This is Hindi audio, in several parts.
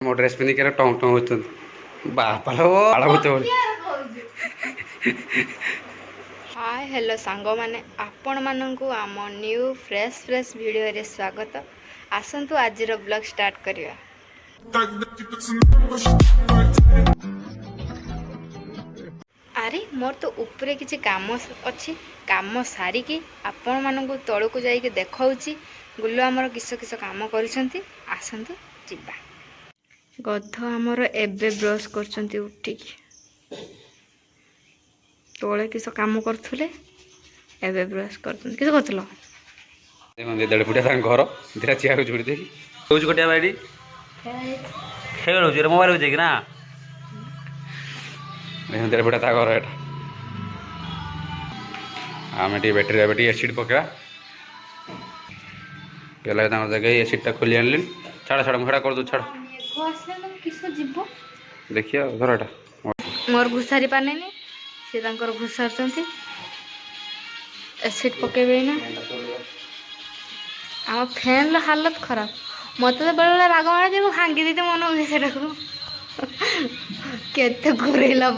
मो ड्रेस पिंधिक टंग टंग होते बापा हाय हेलो सांग माने आपण मानंकु आम न्यू फ्रेश फ्रेश वीडियो रे स्वागत। आसंतु आज ब्लॉग स्टार्ट करिया। अरे मोर तो ऊपर किसी काम अच्छी काम सारिकी आपण मानंकु तळकु जाइके देखाउची गुल्लो आमर किस किस काम करिसंती। आसंतु जिबा। गध आमर एबे ब्रश करचंती उठिकी तोले किस काम करथुले एबे ब्रश करथुन किस करथुलो देड़ फुटिया घर दिटा चेयर जोड़ी दे रोज गोटिया बाड़ी खेल रे मोबाइल हो जाएगी ना देड़ फुटिया घर एटा आम बैटेरी एसिड पकड़ा पहले जगह एसिडा खोली आनली छाड़ छाड़ मुझा कर दो छाड़ देखिए धर एटा मोर घुसारी पाने से घुसार एसिड पकेबे ना आम फैन हालत खराब मत तो बेले राग मारे भांगी दीते मन हो केते घुरेला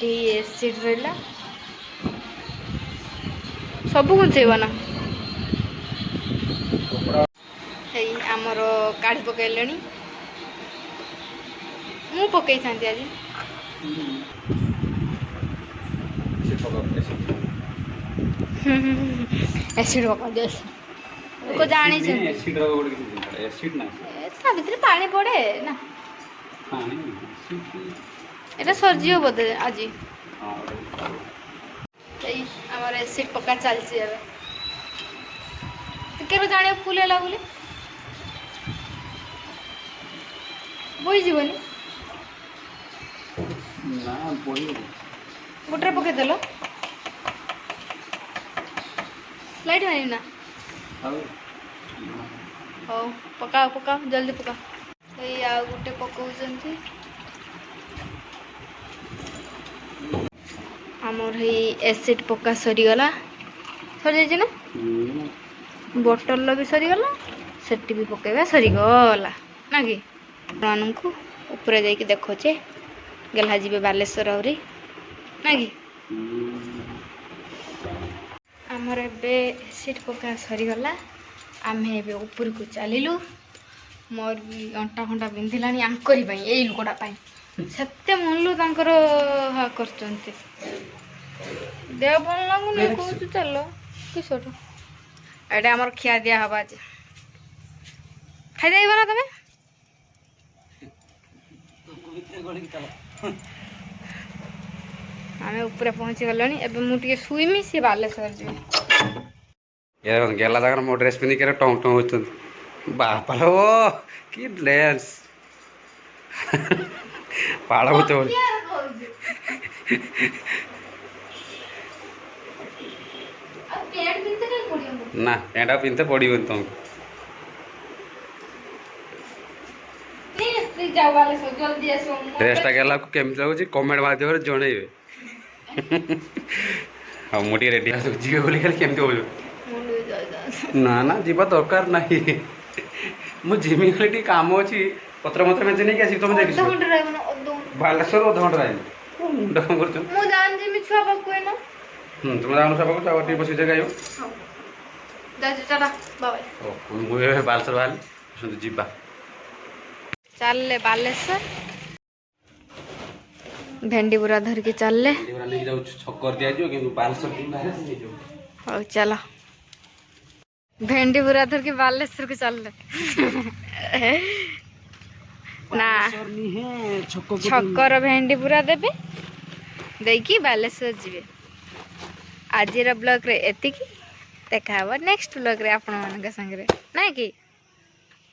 ये एसिड रहा सब गुंचेब ना आमर काढ़ी पकड़े मु पकई था आज एसिड को जानी पानी पड़े ना এটা সরজিও বদে আজি এই আমার এসিড পকা চালছি এবে কেবে জানে ফুল এলা বলে বই জীবনি না পড়ি গোটরে পকে দেলো लाइट है ना हो पकाओ पकाओ जल्दी पकाओ ये आ गोटे पकाउछंती आमर हे एसिड पका सरी गला सरी जाय ना बोतल भी सरी गला सेटी भी पकेबा सरी गला ना कि माननकु ऊपर जाई के देखोचे गेलहा जीबे बालेश्वर औरी ना कि आमर एबे एसिड पका सरीगला आम ए ऊपर को चलू मोर भी अंटा फंटा बिंधिला आंकरी यही लुकटा से मनलु कर देह भल लगुनि कौच चल किस ये आमर खिया दिया हवा आज खाई जाइब ना तमें आम ऊपर पहुँची गल मुझे शुईमी सी बालेश्वर जी गेला जगह मो ड्रेस पिंधिक टंग टंग होते बापा कि ड्रेस पाड़ होते ना पेंटा पिंधते पड़ो तुमको ड्रेसटा गेला केमी लगुच कमेंट माध्यम जनइबे हाँ मुझे रेडी जी बोली खाली केमती बोल ना ना जीवा दरकार ना मुझे खाली कम अच्छी पत्र मत मेचे नहीं आस तुम देख बालेश्वर अध घंटा मुंड कम कर तुम जान छुआ पाक बस जगह मुझे बालेश्वर बाहर जीवा चल बालेश्वर भेंडी बुरा धर के चल हाँ चल भेंडी बुरा धर के बालेश्वर के चल ना छक्कर भेंडी बुरा देबे देखी बालेश्वर जीवे आज ब्लॉग रे एतिकी देखा नेक्स्ट ब्लॉग रे आपण मान संगे ना कि।